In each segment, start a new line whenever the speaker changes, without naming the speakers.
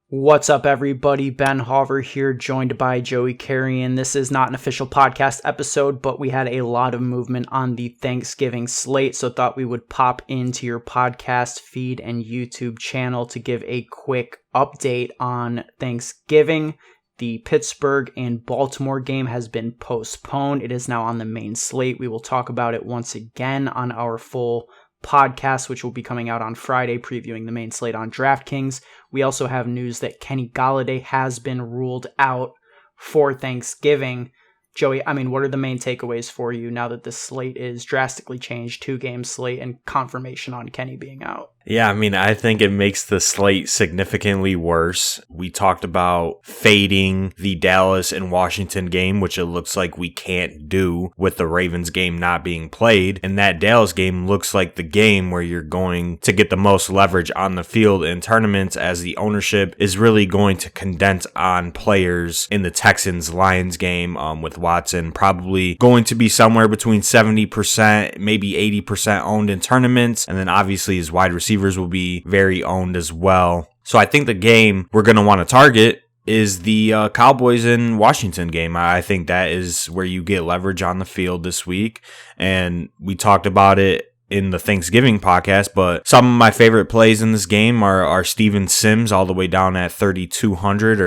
What's up, everybody? Ben Hauver here, joined by Joey Carrion. This is not an official podcast episode, but we had a lot of movement on the Thanksgiving slate, so thought we would pop into your podcast feed and YouTube channel to give a quick update on Thanksgiving. The Pittsburgh and Baltimore game has been postponed. It is now on the main slate. We will talk about it once again on our full podcast, which will be coming out on Friday, previewing the main slate on DraftKings. We also have news that Kenny Golladay has been ruled out for Thanksgiving. Joey, what are the main takeaways for you now that this slate is drastically changed, 2-game slate, and confirmation on Kenny being out?
Yeah, I think it makes the slate significantly worse. We talked about fading the Dallas and Washington game, which it looks like we can't do with the Ravens game not being played. And that Dallas game looks like the game where you're going to get the most leverage on the field in tournaments, as the ownership is really going to condense on players in the Texans-Lions game, with Watson probably going to be somewhere between 70%, maybe 80% owned in tournaments. And then obviously his wide receivers will be very owned as well. So I think the game we're going to want to target is the Cowboys and Washington game. I think that is where you get leverage on the field this week. And we talked about it in the Thanksgiving podcast, but some of my favorite plays in this game are Steven Sims all the way down at 3,200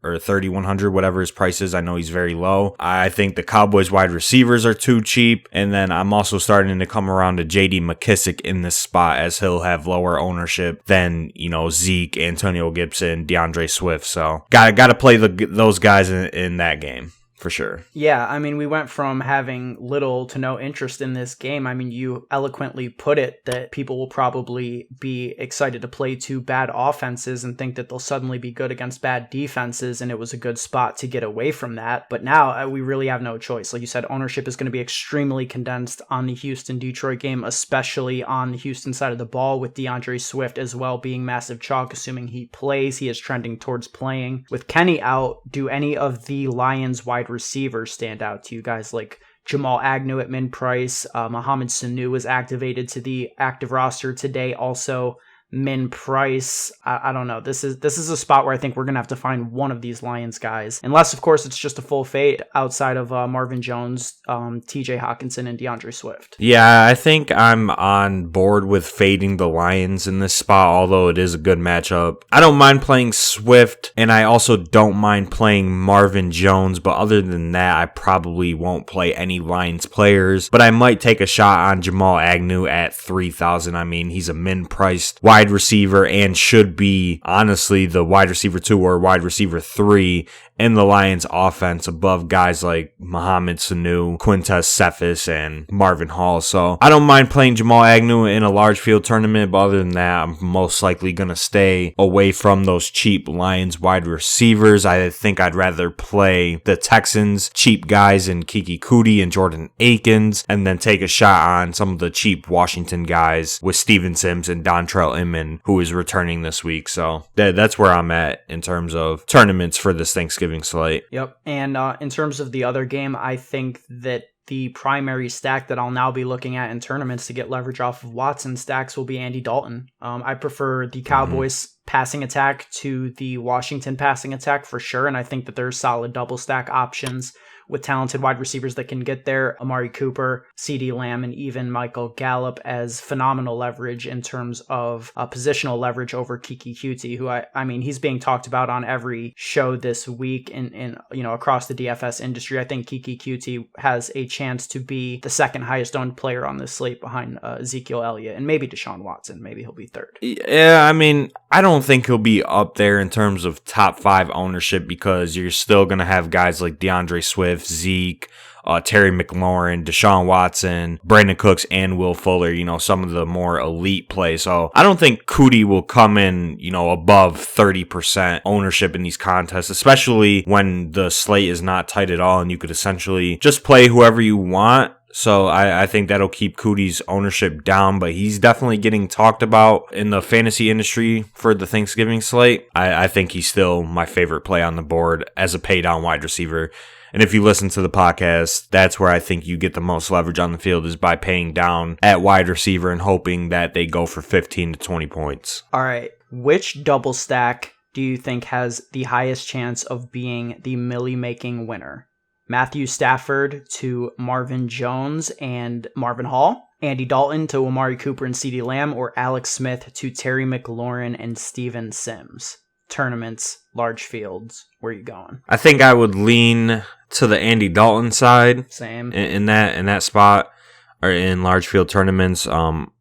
or 3,100, whatever his price is. I know he's very low. I think the Cowboys wide receivers are too cheap. And then I'm also starting to come around to JD McKissick in this spot, as he'll have lower ownership than, Zeke, Antonio Gibson, DeAndre Swift. So got to play those guys in that game. For sure.
Yeah, we went from having little to no interest in this game. You eloquently put it that people will probably be excited to play two bad offenses and think that they'll suddenly be good against bad defenses, and it was a good spot to get away from that. But now we really have no choice. Like you said, ownership is going to be extremely condensed on the Houston-Detroit game, especially on the Houston side of the ball, with DeAndre Swift as well being massive chalk, assuming he plays. He is trending towards playing. With Kenny out, do any of the Lions wide receivers stand out to you guys? Like Jamal Agnew at min price, Mohamed Sanu was activated to the active roster today, also min price. I don't know. This is a spot where I think we're gonna have to find one of these Lions guys, unless of course it's just a full fade outside of Marvin Jones, TJ Hawkinson, and DeAndre Swift.
Yeah, I think I'm on board with fading the Lions in this spot, although it is a good matchup. I don't mind playing Swift, and I also don't mind playing Marvin Jones, but other than that, I probably won't play any Lions players, but I might take a shot on Jamal Agnew at 3,000. He's a min priced wide receiver and should be honestly the wide receiver 2 or wide receiver 3 in the Lions offense, above guys like Mohamed Sanu, Quintez Cephas, and Marvin Hall. So I don't mind playing Jamal Agnew in a large field tournament, but other than that, I'm most likely going to stay away from those cheap Lions wide receivers. I think I'd rather play the Texans cheap guys in Kiki Kuti and Jordan Akins, and then take a shot on some of the cheap Washington guys with Steven Sims and Dontrell Inman, who is returning this week. So that's where I'm at in terms of tournaments for this Thanksgiving slate.
Yep. And in terms of the other game, I think that the primary stack that I'll now be looking at in tournaments to get leverage off of Watson stacks will be Andy Dalton. I prefer the Cowboys passing attack to the Washington passing attack for sure, and I think that there's solid double stack options with talented wide receivers that can get there. Amari Cooper, CeeDee Lamb, and even Michael Gallup as phenomenal leverage in terms of positional leverage over Kiki Kuti, who he's being talked about on every show this week in across the DFS industry. I think Kiki Kuti has a chance to be the second highest owned player on this slate behind Ezekiel Elliott and maybe Deshaun Watson. Maybe he'll be third.
Yeah, I don't think he'll be up there in terms of top 5 ownership, because you're still going to have guys like DeAndre Swift, Zeke, Terry McLaurin, Deshaun Watson, Brandon Cooks, and Will Fuller, some of the more elite plays. So I don't think Kuti will come in, above 30% ownership in these contests, especially when the slate is not tight at all and you could essentially just play whoever you want. So I think that'll keep Kuti's ownership down, but he's definitely getting talked about in the fantasy industry for the Thanksgiving slate. I think he's still my favorite play on the board as a pay down wide receiver. And if you listen to the podcast, that's where I think you get the most leverage on the field, is by paying down at wide receiver and hoping that they go for 15 to 20 points.
All right. Which double stack do do you think has the highest chance of being the millie-making winner? Matthew Stafford to Marvin Jones and Marvin Hall, Andy Dalton to Amari Cooper and CeeDee Lamb, or Alex Smith to Terry McLaurin and Steven Sims? Tournaments, large fields, where you going?
I think I would lean to the Andy Dalton side.
Same.
In that spot, or in large field tournaments.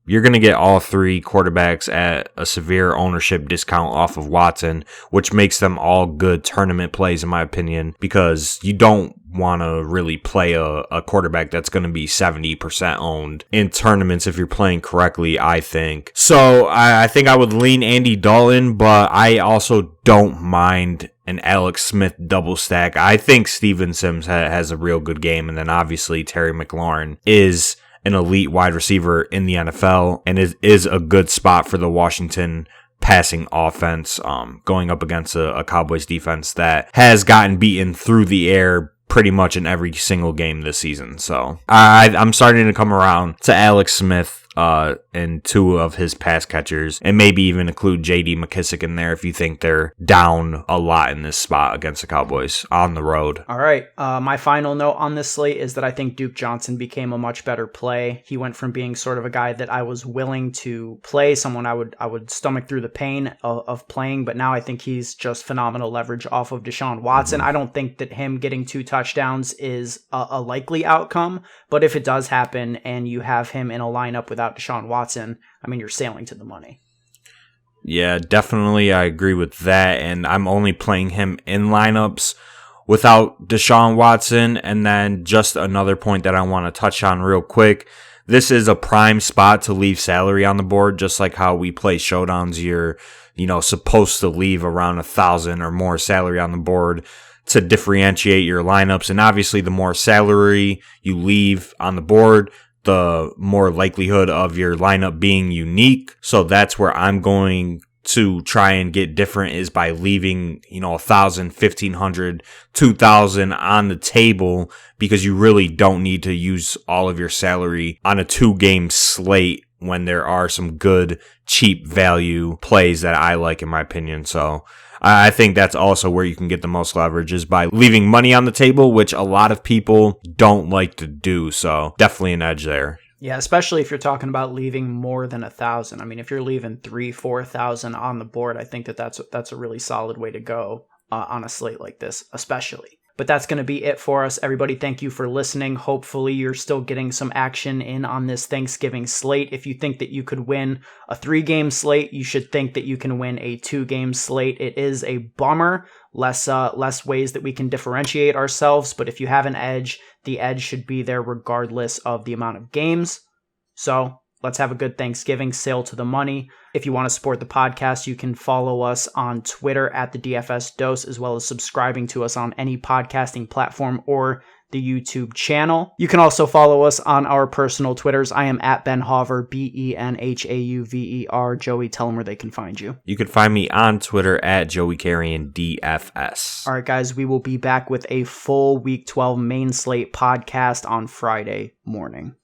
You're going to get all three quarterbacks at a severe ownership discount off of Watson, which makes them all good tournament plays, in my opinion, because you don't want to really play a quarterback that's going to be 70% owned in tournaments if you're playing correctly, I think. So I think I would lean Andy Dalton, but I also don't mind an Alex Smith double stack. I think Steven Sims has a real good game, and then obviously Terry McLaurin is an elite wide receiver in the NFL, and it is a good spot for the Washington passing offense, going up against a Cowboys defense that has gotten beaten through the air pretty much in every single game this season. So I'm starting to come around to Alex Smith and two of his pass catchers, and maybe even include J.D. McKissick in there if you think they're down a lot in this spot against the Cowboys on the road.
All right. My final note on this slate is that I think Duke Johnson became a much better play. He went from being sort of a guy that I was willing to play, someone I would stomach through the pain of playing, but now I think he's just phenomenal leverage off of Deshaun Watson. I don't think that him getting 2 touchdowns is a likely outcome, but if it does happen and you have him in a lineup without Deshaun Watson, I mean, you're sailing to the money.
Yeah, definitely. I agree with that. And I'm only playing him in lineups without Deshaun Watson. And then just another point that I want to touch on real quick. This is a prime spot to leave salary on the board, just like how we play showdowns. You're, supposed to leave around 1,000 or more salary on the board to differentiate your lineups. And obviously, the more salary you leave on the board, the more likelihood of your lineup being unique. So that's where I'm going to try and get different, is by leaving, 1,000, 1,500, 2,000 on the table, because you really don't need to use all of your salary on a 2-game slate when there are some good, cheap value plays that I like, in my opinion. So I think that's also where you can get the most leverage, is by leaving money on the table, which a lot of people don't like to do. So definitely an edge there.
Yeah, especially if you're talking about leaving more than 1,000. I mean, if you're leaving 3,000-4,000 on the board, I think that's a really solid way to go on a slate like this, especially. But that's going to be it for us. Everybody, thank you for listening. Hopefully you're still getting some action in on this Thanksgiving slate. If you think that you could win a 3-game slate, you should think that you can win a 2-game slate. It is a bummer. Less ways that we can differentiate ourselves. But if you have an edge, the edge should be there regardless of the amount of games. So let's have a good Thanksgiving. Sail to the money. If you want to support the podcast, you can follow us on Twitter at the DFS Dose, as well as subscribing to us on any podcasting platform or the YouTube channel. You can also follow us on our personal Twitters. I am at Ben Hauver, BenHauver. Joey, tell them where they can find you.
You can find me on Twitter at Joey Carrion DFS.
All right, guys, we will be back with a full Week 12 main slate podcast on Friday morning.